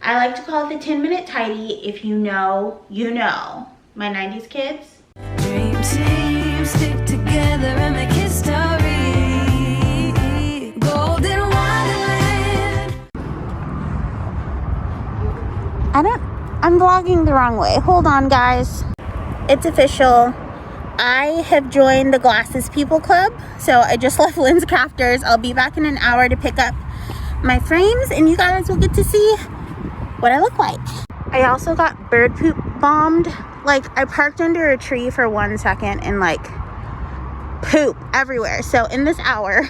I like to call it the 10-minute tidy. If you know, you know. My 90s kids. Dream team, stick together and make history. Golden Wonderland. I'm vlogging the wrong way. Hold on, guys. It's official. I have joined the Glasses People Club. So I just left Lynn's Crafters. I'll be back in an hour to pick up my frames, and you guys will get to see what I look like. I also got bird poop bombed. Like, I parked under a tree for 1 second and like poop everywhere. So in this hour,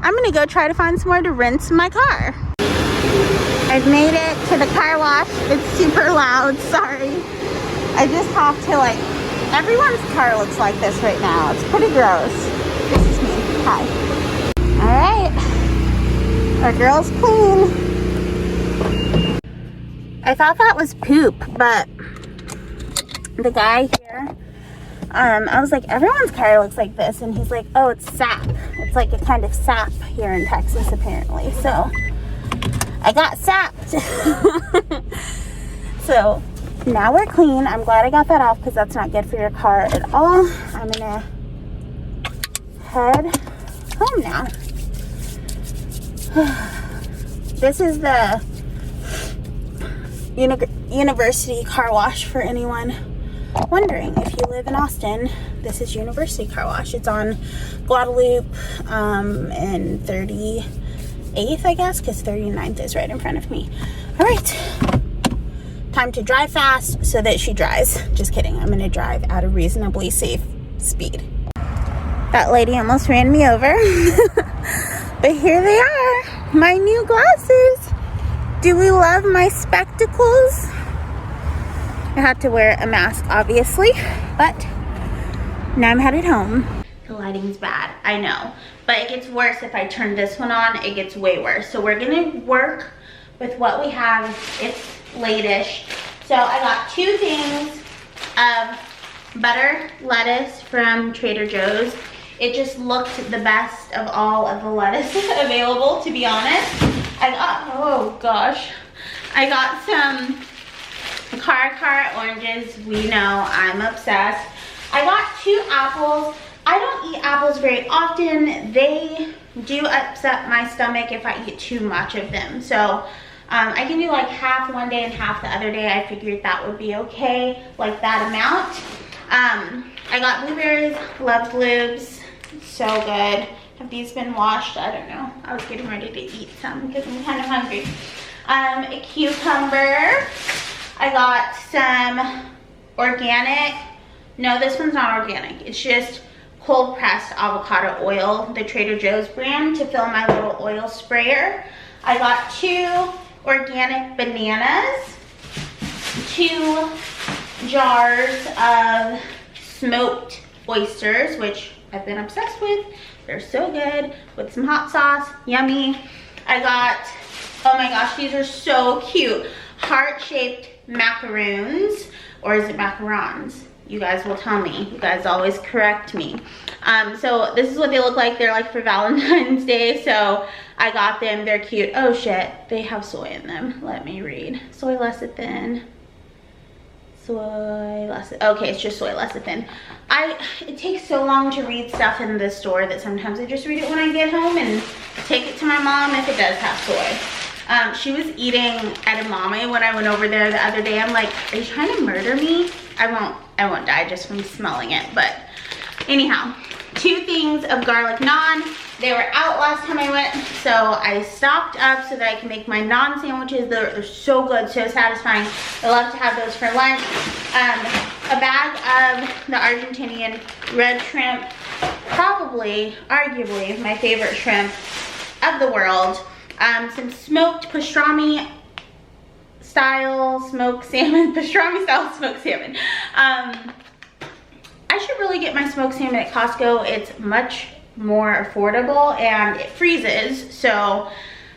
I'm gonna go try to find somewhere to rinse my car. I've made it to the car wash. It's super loud, sorry. I just have to like, everyone's car looks like this right now. It's pretty gross. This is me, hi. All right, our girl's clean. I thought that was poop, but the guy here, I was like, everyone's car looks like this, and he's like, oh, it's sap. It's like a kind of sap here in Texas, apparently. So I got sapped. So now we're clean. I'm glad I got that off because that's not good for your car at all. I'm gonna head home now. This is the University car wash for anyone wondering. If you live in Austin, this is University car wash. It's on Guadalupe and 38th, I guess, because 39th is right in front of me. All right, time to drive fast so that she drives. Just kidding, I'm gonna drive at a reasonably safe speed. That lady almost ran me over. But here they are, my new glasses. Do we love my spectacles? I had to wear a mask, obviously, but now I'm headed home. The lighting's bad, I know, but it gets worse if I turn this one on. It gets way worse. So we're gonna work with what we have. It's late-ish. So I got 2 things of butter lettuce from Trader Joe's. It just looked the best of all of the lettuce available, to be honest. I got, oh gosh, I got some Car oranges. We know I'm obsessed. I got 2 apples. I don't eat apples very often. They do upset my stomach if I eat too much of them. So I can do like half one day and half the other day. I figured that would be okay, like that amount. I got blueberries, love blues, so good. Have these been washed? I don't know. I was getting ready to eat some because I'm kind of hungry. A cucumber. I got some organic, no, this one's not organic. It's just cold pressed avocado oil, the Trader Joe's brand, to fill my little oil sprayer. I got 2 organic bananas, 2 jars of smoked oysters, which I've been obsessed with. They're so good with some hot sauce, yummy. I got, oh my gosh, these are so cute, heart-shaped macaroons, or is it macarons? You guys will tell me. You guys always correct me. So this is what they look like. They're like for Valentine's Day, so I got them. They're cute. Oh shit, they have soy in them. Let me read. Soy lecithin. Soy lecithin. Okay, it's just soy lecithin. It takes so long to read stuff in the store that sometimes I just read it when I get home and take it to my mom if it does have soy. She was eating edamame when I went over there the other day. I'm like, are you trying to murder me? I won't die just from smelling it. But anyhow, 2 things of garlic naan. They were out last time I went, so I stocked up so that I can make my naan sandwiches. They're so good, so satisfying. I love to have those for lunch. A bag of the Argentinian red shrimp, probably, arguably, my favorite shrimp of the world. Some smoked pastrami style smoked salmon, pastrami style smoked salmon. I should really get my smoked salmon at Costco. It's much more affordable and it freezes, so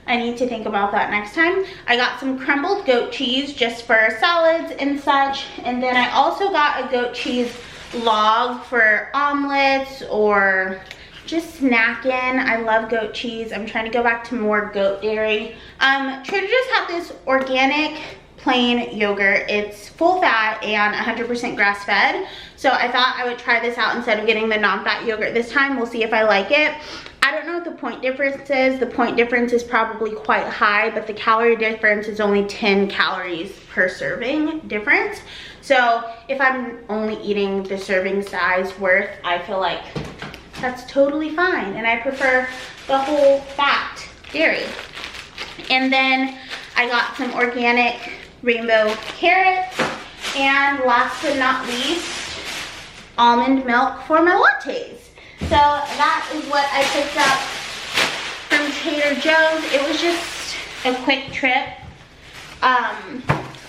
I need to think about that next time. I got some crumbled goat cheese just for salads and such, and then I also got a goat cheese log for omelets or just snacking. I love goat cheese. I'm trying to go back to more goat dairy. Trader Joe's had this organic plain yogurt. It's full fat and 100% grass fed. So I thought I would try this out instead of getting the non-fat yogurt this time. We'll see if I like it. I don't know what the point difference is. The point difference is probably quite high, but the calorie difference is only 10 calories per serving difference. So if I'm only eating the serving size worth, I feel like that's totally fine. And I prefer the whole fat dairy. And then I got some organic rainbow carrots. And last but not least, almond milk for my lattes. So that is what I picked up from Trader Joe's. It was just a quick trip.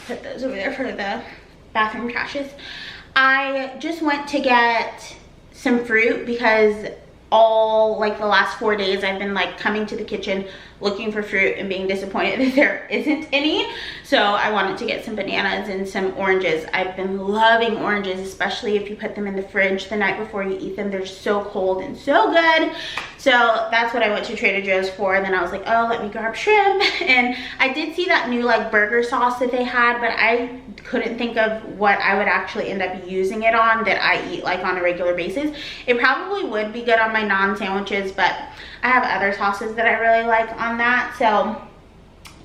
Put those over there for the bathroom trashes. I just went to get some fruit because all like the last 4 days I've been like coming to the kitchen looking for fruit and being disappointed that there isn't any. So I wanted to get some bananas and some oranges. I've been loving oranges, especially if you put them in the fridge the night before you eat them. They're so cold and so good. So that's what I went to Trader Joe's for. And then I was like, oh, let me grab shrimp. And I did see that new like burger sauce that they had, but I couldn't think of what I would actually end up using it on that I eat like on a regular basis. It probably would be good on my non-sandwiches, but I have other sauces that I really like on that. So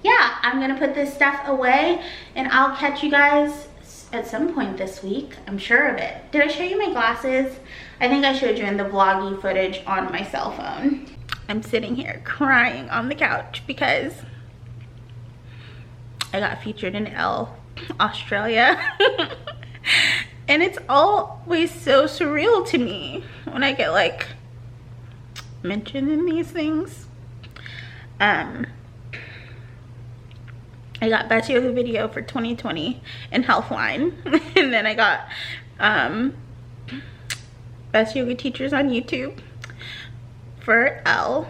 yeah, I'm gonna put this stuff away and I'll catch you guys at some point this week. I'm sure of it. Did I show you my glasses? I think I showed you in the vloggy footage on my cell phone. I'm sitting here crying on the couch because I got featured in Elle, Australia. And it's always so surreal to me when I get like mentioned in these things. I got Best Yoga Video for 2020 in Healthline. And then I got Best Yoga Teachers on YouTube for Elle.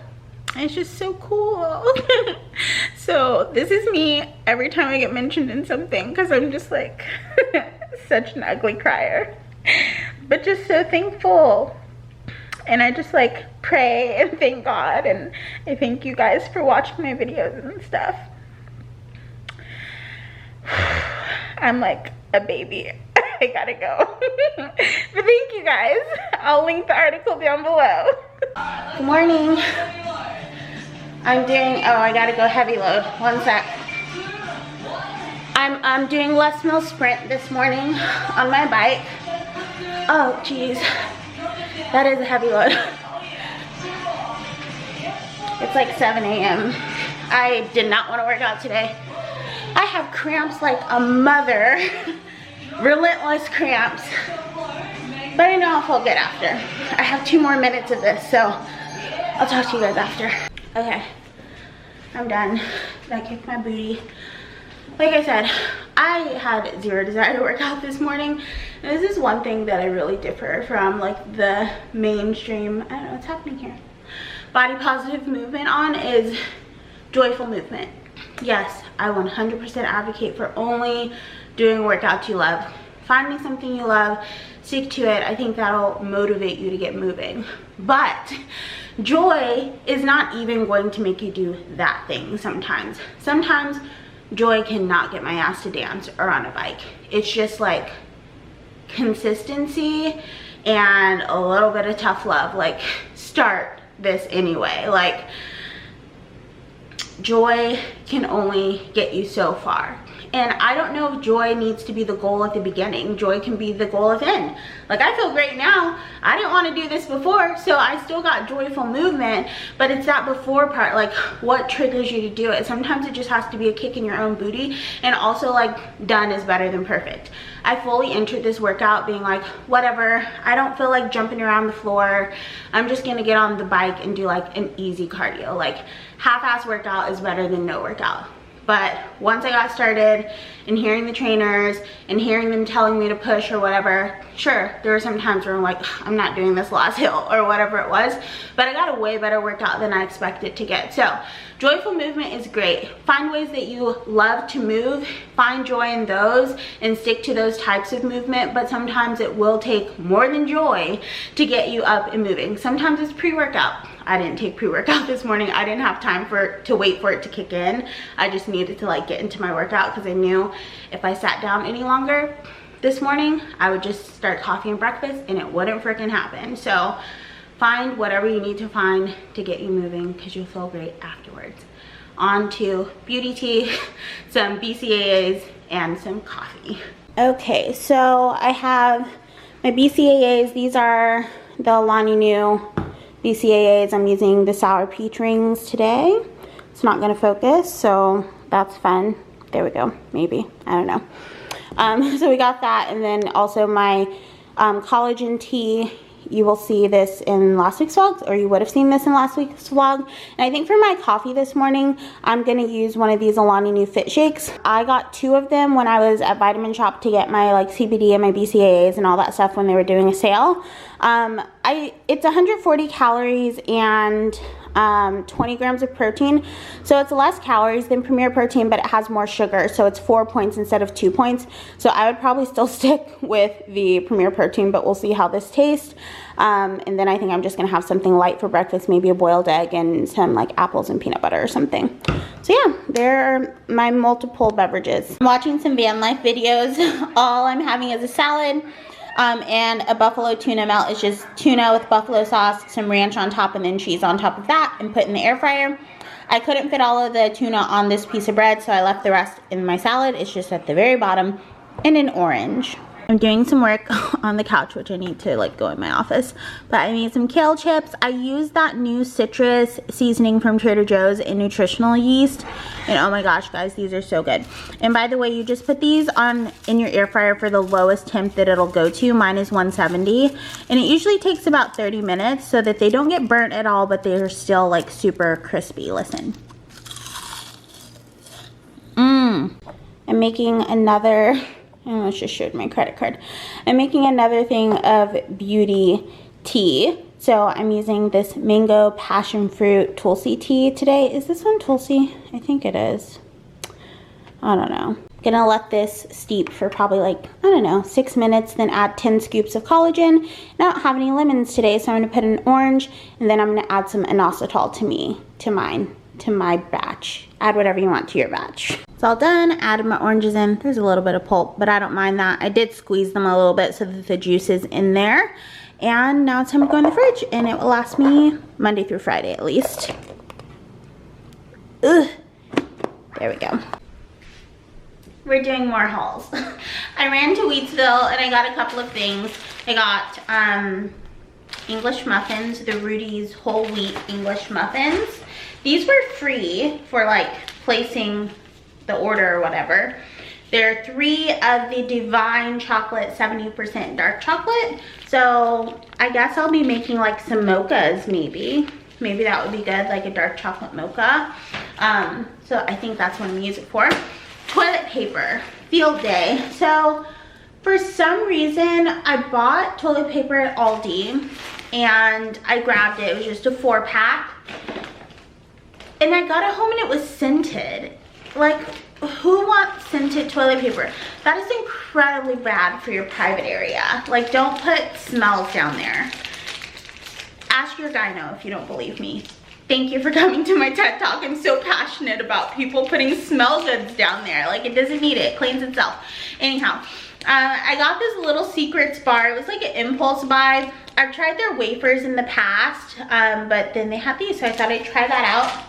And it's just so cool. So this is me every time I get mentioned in something, because I'm just like such an ugly crier, but just so thankful. And I just like pray and thank God, and I thank you guys for watching my videos and stuff. I'm like a baby. I gotta go. But thank you guys. I'll link the article down below. Good morning. I'm doing, oh, I gotta go heavy load. One sec. I'm doing Les Mills Sprint this morning on my bike. Oh, geez. That is a heavy load. It's like 7 a.m. I did not want to work out today. I have cramps like a mother. Relentless cramps. But I know I'll feel good after. I have 2 more minutes of this, so I'll talk to you guys after. Okay, I'm done. I kicked my booty. Like I said, I had zero desire to work out this morning. And this is one thing that I really differ from like the mainstream, I don't know what's happening here, body positive movement on, is joyful movement. Yes, I 100% advocate for only doing workouts you love. Finding something you love, stick to it. I think that'll motivate you to get moving. But joy is not even going to make you do that thing sometimes. Sometimes joy cannot get my ass to dance or on a bike. It's just like consistency and a little bit of tough love. Like, start this anyway. Like, joy can only get you so far. And I don't know if joy needs to be the goal at the beginning. Joy can be the goal at the end. Like, I feel great now. I didn't want to do this before, so I still got joyful movement, but it's that before part, like what triggers you to do it. Sometimes it just has to be a kick in your own booty, and also like done is better than perfect. I fully entered this workout being like, whatever, I don't feel like jumping around the floor. I'm just gonna get on the bike and do like an easy cardio. Like, half-ass workout is better than no workout. But once I got started and hearing the trainers and hearing them telling me to push or whatever, sure, there were some times where I'm like, I'm not doing this last hill or whatever it was, but I got a way better workout than I expected to get. So Joyful movement is great. Find ways that you love to move, find joy in those, and stick to those types of movement, but sometimes it will take more than joy to get you up and moving. Sometimes it's pre-workout. I didn't take pre-workout this morning. I didn't have time to wait for it to kick in. I just needed to like get into my workout because I knew if I sat down any longer this morning, I would just start coffee and breakfast and it wouldn't freaking happen. So find whatever you need to find to get you moving because you'll feel great afterwards. On to beauty tea, some BCAAs, and some coffee. Okay, so I have my BCAAs. These are the Alani Nu BCAAs. I'm using the sour peach rings today. It's not gonna focus, so that's fun. There we go, maybe, I don't know. So we got that, and then also my collagen tea. You will see this in last week's vlog, or you would have seen this in last week's vlog. And I think for my coffee this morning, I'm gonna use one of these Alani Nu Fit Shakes. I got 2 of them when I was at Vitamin Shop to get my like CBD and my BCAAs and all that stuff when they were doing a sale. It's 140 calories and 20 grams of protein, so it's less calories than Premier Protein, but it has more sugar, so it's 4 points instead of 2 points. So I would probably still stick with the Premier Protein, but we'll see how this tastes. And then I think I'm just gonna have something light for breakfast, maybe a boiled egg and some like apples and peanut butter or something. So yeah, there are my multiple beverages. I'm watching some van life videos. All I'm having is a salad. And a buffalo tuna melt. Is just tuna with buffalo sauce, some ranch on top, and then cheese on top of that, and put in the air fryer. I couldn't fit all of the tuna on this piece of bread, so I left the rest in my salad. It's just at the very bottom, and an orange. I'm doing some work on the couch, which I need to like go in my office. But I made some kale chips. I used that new citrus seasoning from Trader Joe's in nutritional yeast. And oh my gosh, guys, these are so good. And by the way, you just put these in your air fryer for the lowest temp that it'll go to. Mine is 170. And it usually takes about 30 minutes so that they don't get burnt at all, but they're still like super crispy. Listen. I'm making another... I almost just showed my credit card. I'm making another thing of beauty tea. So I'm using this mango passion fruit tulsi tea today. Is this one tulsi? I think it is. I don't know. Gonna let this steep for probably like, I don't know, 6 minutes, then add 10 scoops of collagen. I don't have any lemons today, so I'm gonna put an orange, and then I'm gonna add some inositol to my batch. Add whatever you want to your batch. It's all done. Added my oranges in. There's a little bit of pulp, but I don't mind that. I did squeeze them a little bit so that the juice is in there. And now it's time to go in the fridge, and it will last me Monday through Friday at least. Ugh. There we go. We're doing more hauls. I ran to Wheatsville and I got a couple of things. I got English muffins, the Rudy's whole wheat English muffins. These were free for like placing the order or whatever. They're 3 of the Divine chocolate, 70% dark chocolate. So I guess I'll be making like some mochas maybe. Maybe that would be good, like a dark chocolate mocha. So I think that's what I'm gonna use it for. Toilet paper, field day. So for some reason, I bought toilet paper at Aldi and I grabbed it. It was just a 4-pack. And I got it home and it was scented. Like, who wants scented toilet paper? That is incredibly bad for your private area. Like, don't put smells down there. Ask your gyno if you don't believe me. Thank you for coming to my TED Talk. I'm so passionate about people putting smell goods down there. Like, it doesn't need it. It cleans itself. Anyhow, I got this little Secrets bar. It was like an impulse buy. I've tried their wafers in the past, but then they had these, so I thought I'd try that out.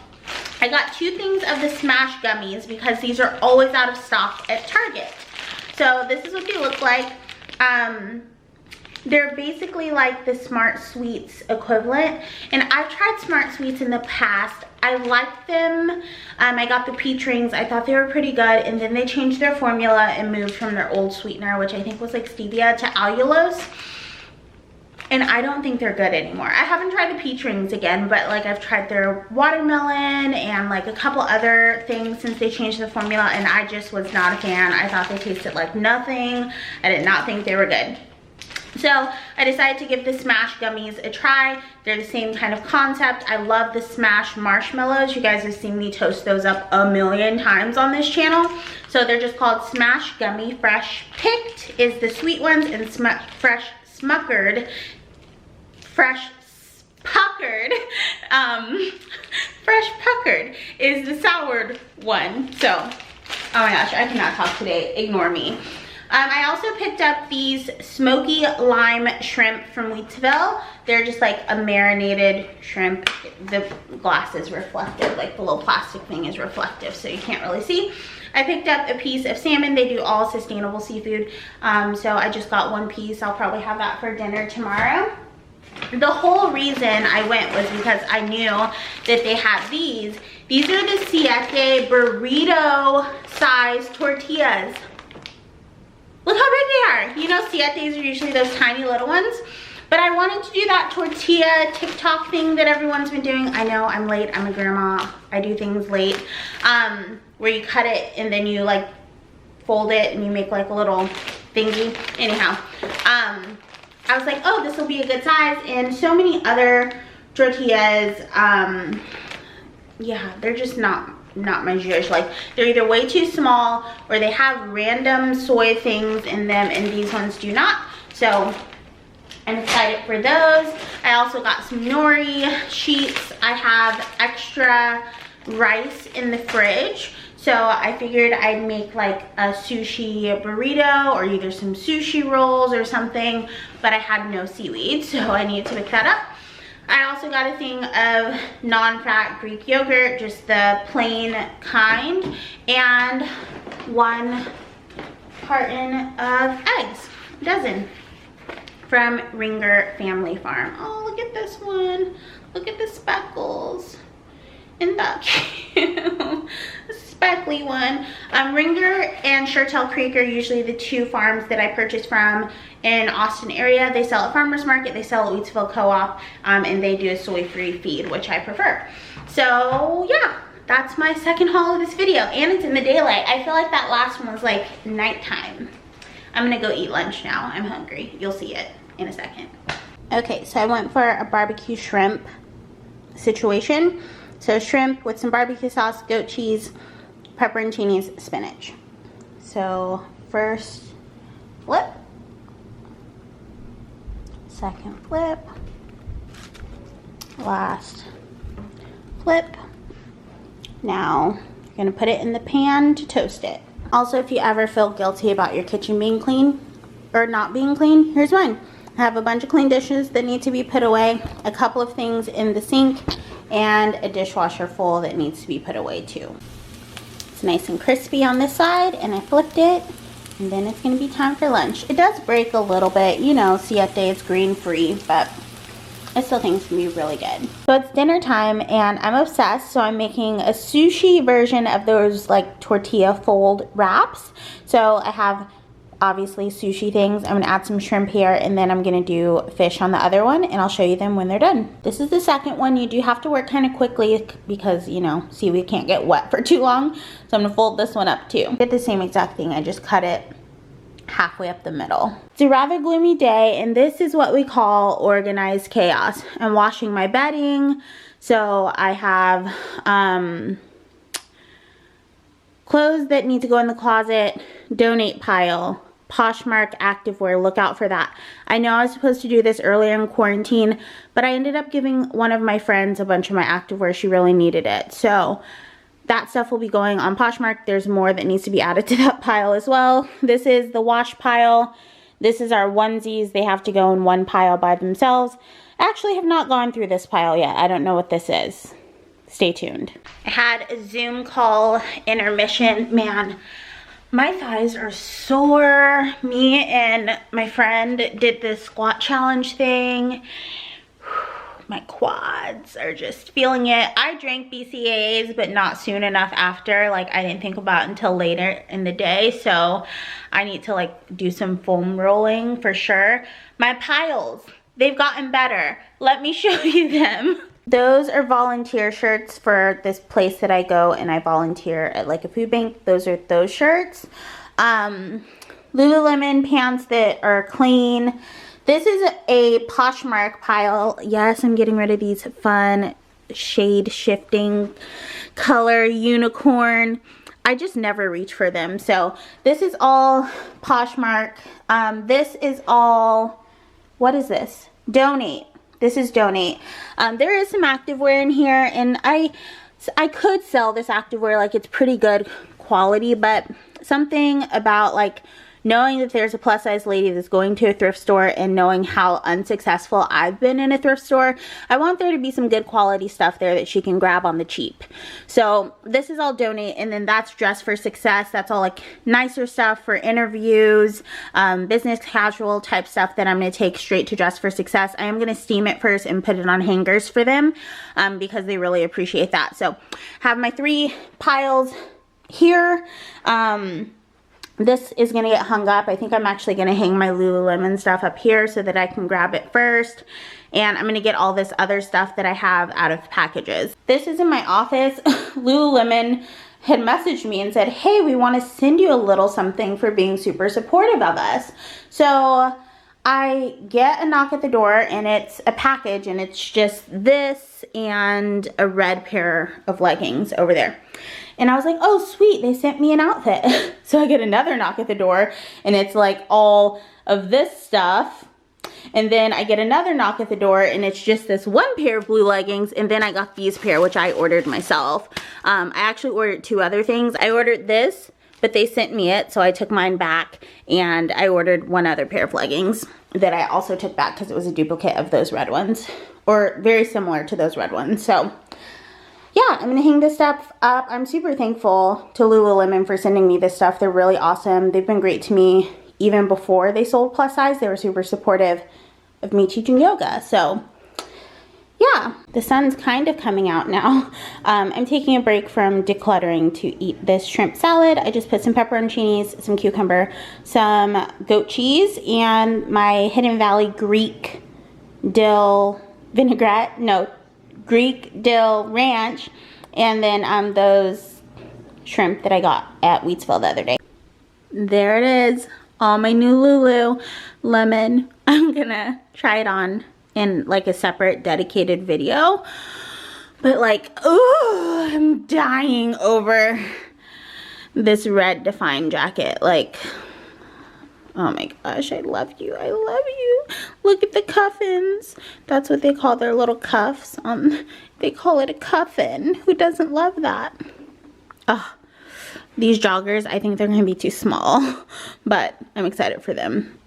I got 2 things of the Smash gummies because these are always out of stock at Target. So this is what they look like. They're basically like the Smart Sweets equivalent. And I've tried Smart Sweets in the past. I liked them. I got the peach rings. I thought they were pretty good. And then they changed their formula and moved from their old sweetener, which I think was like stevia, to allulose. And I don't think they're good anymore. I haven't tried the peach rings again, but like I've tried their watermelon and like a couple other things since they changed the formula, and I just was not a fan. I thought they tasted like nothing. I did not think they were good. So I decided to give the Smash gummies a try. They're the same kind of concept. I love the Smash marshmallows. You guys have seen me toast those up a million times on this channel. So they're just called Smash Gummy. Fresh Picked is the sweet ones, and Fresh Puckered is the soured one. So, oh my gosh, I cannot talk today. Ignore me. I also picked up these smoky lime shrimp from Wheatsville. They're just like a marinated shrimp. The glass is reflective, like the little plastic thing is reflective, so you can't really see. I picked up a piece of salmon. They do all sustainable seafood. So I just got one piece. I'll probably have that for dinner tomorrow. The whole reason I went was because I knew that they had these. These are the Siete burrito size tortillas. Look how big they are. You know, Sietes are usually those tiny little ones. But I wanted to do that tortilla TikTok thing that everyone's been doing. I know I'm late. I'm a grandma. I do things late. Where you cut it and then you like fold it and you make like a little thingy. Anyhow, I was like, oh, this will be a good size. And so many other tortillas, yeah, they're just not my zhuzh. Like, they're either way too small or they have random soy things in them, and these ones do not. So I'm excited for those. I also got some nori sheets. I have extra rice in the fridge, so I figured I'd make like a sushi burrito or either some sushi rolls or something, but I had no seaweed, so I needed to pick that up. I also got a thing of non-fat Greek yogurt, just the plain kind, and 1 carton of eggs, a dozen, from Ringer Family Farm. Oh, look at this one. Look at the speckles. Isn't that cute? Speckly one. Ringer and Chertel Creek are usually the 2 farms that I purchase from in Austin area. They sell at Farmers Market, they sell at Wheatsville Co-op, and they do a soy-free feed, which I prefer. So yeah, that's my second haul of this video, and it's in the daylight. I feel like that last one was like nighttime. I'm gonna go eat lunch now. I'm hungry. You'll see it in a second. Okay, so I went for a barbecue shrimp situation. So shrimp with some barbecue sauce, goat cheese, pepperoncinis, spinach. So first flip, second flip, last flip. Now you're gonna put it in the pan to toast it. Also, if you ever feel guilty about your kitchen being clean or not being clean, here's mine. I have a bunch of clean dishes that need to be put away, a couple of things in the sink, and a dishwasher full that needs to be put away too. It's nice and crispy on this side, and I flipped it, and then it's gonna be time for lunch. It does break a little bit, you know, Siete is green free, but I still think it's gonna be really good. So it's dinner time, and I'm obsessed, so I'm making a sushi version of those like tortilla fold wraps. So I have obviously sushi things. I'm gonna add some shrimp here, and then I'm gonna do fish on the other one, and I'll show you them when they're done. This is the second one. You do have to work kind of quickly because, you know, seaweed can't get wet for too long. So I'm gonna fold this one up too. Did the same exact thing. I just cut it halfway up the middle. It's a rather gloomy day, and this is what we call organized chaos. I'm washing my bedding, so I have clothes that need to go in the closet, donate pile, Poshmark activewear, look out for that. I know I was supposed to do this earlier in quarantine, but I ended up giving one of my friends a bunch of my activewear. She really needed it. So that stuff will be going on Poshmark. There's more that needs to be added to that pile as well. This is the wash pile. This is our onesies. They have to go in one pile by themselves. I actually have not gone through this pile yet. I don't know what this is. Stay tuned. I had a Zoom call intermission. Man, my thighs are sore. Me and my friend did this squat challenge thing. My quads are just feeling it. I drank BCAAs, but not soon enough after. Like, I didn't think about it until later in the day. So I need to like do some foam rolling for sure. My piles, they've gotten better. Let me show you them. Those are volunteer shirts for this place that I go, and I volunteer at like a food bank. Those are those shirts. Lululemon pants that are clean. This is a Poshmark pile. Yes, I'm getting rid of these fun shade shifting color unicorn. I just never reach for them. So this is all Poshmark. This is all, what is this? Donate. This is Donate. There is some activewear in here, and I could sell this activewear, like it's pretty good quality, but something about like knowing that there's a plus size lady that's going to a thrift store and knowing how unsuccessful I've been in a thrift store, I want there to be some good quality stuff there that she can grab on the cheap. So this is all Donate, and then that's Dress for Success. That's all like nicer stuff for interviews, business casual type stuff that I'm going to take straight to Dress for Success. I am going to steam it first and put it on hangers for them because they really appreciate that. So have my 3 piles here. This is going to get hung up. I think I'm actually going to hang my Lululemon stuff up here so that I can grab it first. And I'm going to get all this other stuff that I have out of packages. This is in my office. Lululemon had messaged me and said, hey, we want to send you a little something for being super supportive of us. So I get a knock at the door, and it's a package, and it's just this and a red pair of leggings over there. And I was like, oh, sweet, they sent me an outfit. So I get another knock at the door, and it's like all of this stuff. And then I get another knock at the door, and it's just this one pair of blue leggings. And then I got these pair, which I ordered myself. I actually ordered 2 other things. I ordered this, but they sent me it, so I took mine back. And I ordered 1 other pair of leggings that I also took back because it was a duplicate of those red ones, or very similar to those red ones. So yeah, I'm gonna hang this stuff up. I'm super thankful to Lululemon for sending me this stuff. They're really awesome. They've been great to me even before they sold plus size. They were super supportive of me teaching yoga. So yeah, the sun's kind of coming out now. I'm taking a break from decluttering to eat this shrimp salad. I just put some pepperoncinis, some cucumber, some goat cheese, and my Hidden Valley Greek dill vinaigrette. No, Greek dill ranch, and then those shrimp that I got at Wheatsville the other day. There it is, all my new Lululemon. I'm gonna try it on in like a separate dedicated video, but like, oh, I'm dying over this red Define jacket. Like, oh my gosh, I love you. I love you. Look at the cuffins. That's what they call their little cuffs. They call it a cuffin. Who doesn't love that? Oh, these joggers, I think they're going to be too small, but I'm excited for them.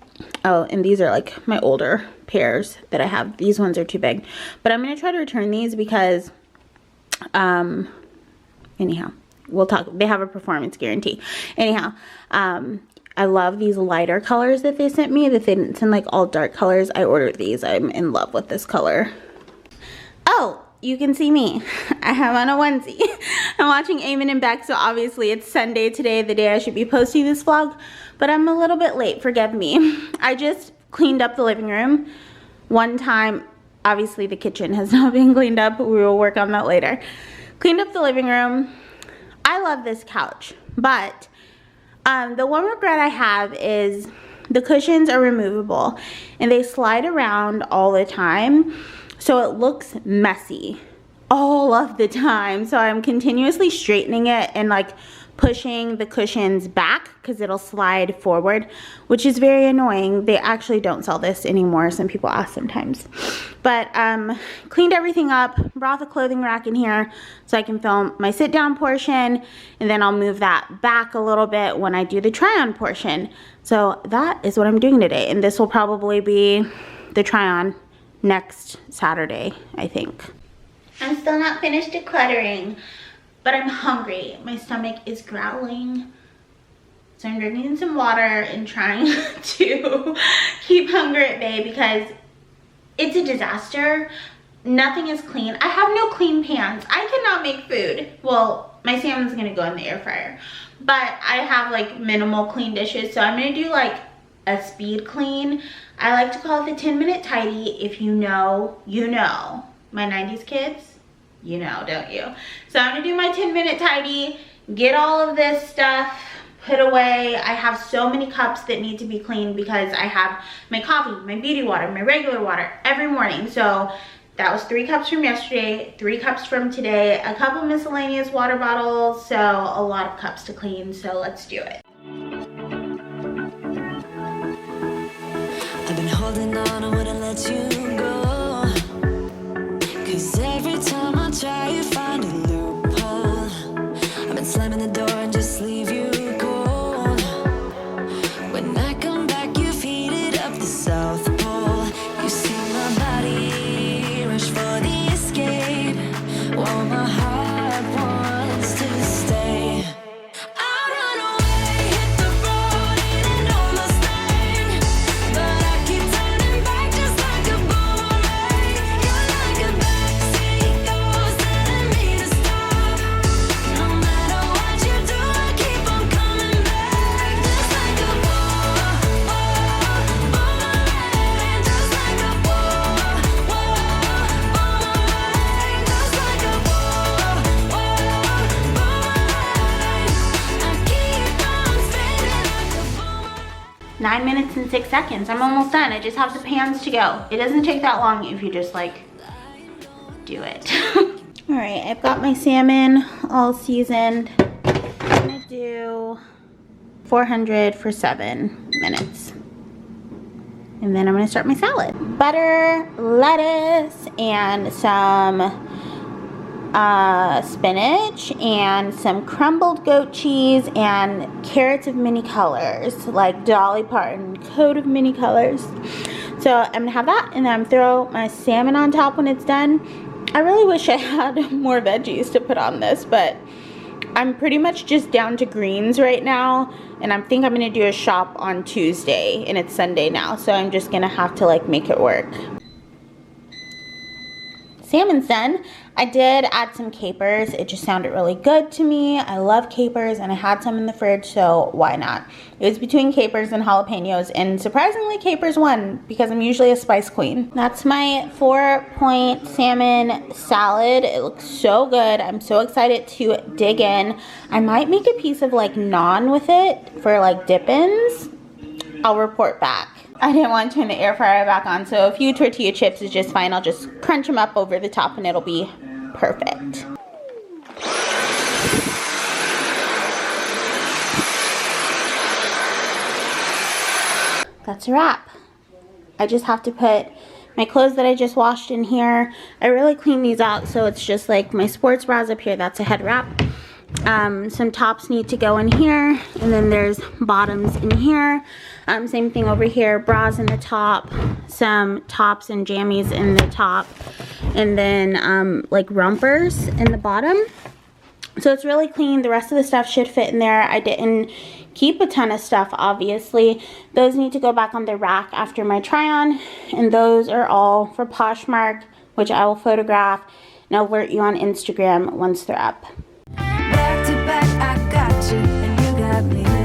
Oh, and these are like my older pairs that I have. These ones are too big, but I'm going to try to return these because, anyhow, we'll talk. They have a performance guarantee. Anyhow, I love these lighter colors that they sent me, that they didn't send like all dark colors. I ordered these. I'm in love with this color. Oh, you can see me. I have on a onesie. I'm watching Eamon and Beck, so obviously it's Sunday today, the day I should be posting this vlog, but I'm a little bit late, forgive me. I just cleaned up the living room one time. Obviously the kitchen has not been cleaned up, but we will work on that later. Cleaned up the living room. I love this couch, but the one regret I have is the cushions are removable and they slide around all the time, so it looks messy all of the time. So I'm continuously straightening it and like pushing the cushions back because it'll slide forward, which is very annoying. They actually don't sell this anymore. Some people ask sometimes. But cleaned everything up, brought the clothing rack in here so I can film my sit down portion, and then I'll move that back a little bit when I do the try on portion. So that is what I'm doing today, and this will probably be the try on next Saturday, I think. I'm still not finished decluttering, but I'm hungry. My stomach is growling. So I'm drinking some water and trying to keep hunger at bay because it's a disaster. Nothing is clean. I have no clean pans. I cannot make food. Well, my salmon's gonna go in the air fryer, but I have like minimal clean dishes. So I'm gonna do like a speed clean. I like to call it the 10-minute tidy. If you know, you know. My 90s kids, you know, don't you? So I'm gonna do my 10-minute tidy, get all of this stuff put away. I have so many cups that need to be cleaned because I have my coffee, my beauty water, my regular water every morning. So that was 3 cups from yesterday, 3 cups from today, a couple miscellaneous water bottles, so a lot of cups to clean, so let's do it. I've been holding on, I wanna let you go. 'Cause every time I try, you find a loophole. I've been slamming the door and just leave you cold. When I come back, you've heated up the South Pole. You see my body rush for the escape, while my heart wants to stay. I run away, hit the road, and almost there. But I keep turning back just like a boomerang. You're like a backseat ghost telling me to stop. No matter what you do, I keep on coming back. Just like a boomerang. Just like a boomerang. Just like a boomerang. I keep on spinning like a boomerang. 9 minutes and 6 seconds. I'm almost done. I just have the pans to go. It doesn't take that long if you just like do it. All right, I've got my salmon all seasoned. I'm gonna do 400 for 7 minutes. And then I'm gonna start my salad. Butter, lettuce, and some spinach, and some crumbled goat cheese, and carrots of many colors, like Dolly Parton, coat of many colors. So I'm gonna have that, and then I'm throw my salmon on top when it's done. I really wish I had more veggies to put on this, but I'm pretty much just down to greens right now, and I think I'm gonna do a shop on Tuesday, and it's Sunday now, so I'm just gonna have to like make it work. Salmon's done. I did add some capers. It just sounded really good to me. I love capers, and I had some in the fridge, so why not? It was between capers and jalapenos, and surprisingly capers won because I'm usually a spice queen. That's my 4-point salmon salad. It looks so good. I'm so excited to dig in. I might make a piece of like naan with it for like dip-ins. I'll report back. I didn't want to turn the air fryer back on, so a few tortilla chips is just fine. I'll just crunch them up over the top and it'll be perfect. That's a wrap. I just have to put my clothes that I just washed in here. I really cleaned these out, so it's just like my sports bras up here. That's a head wrap. Some tops need to go in here, and then there's bottoms in here. Same thing over here, bras in the top, some tops and jammies in the top, and then like rompers in the bottom. So it's really clean. The rest of the stuff should fit in there. I didn't keep a ton of stuff, obviously. Those need to go back on the rack after my try on, and those are all for Poshmark, which I will photograph and alert you on Instagram once they're up. Back to back, I got you, and you got me.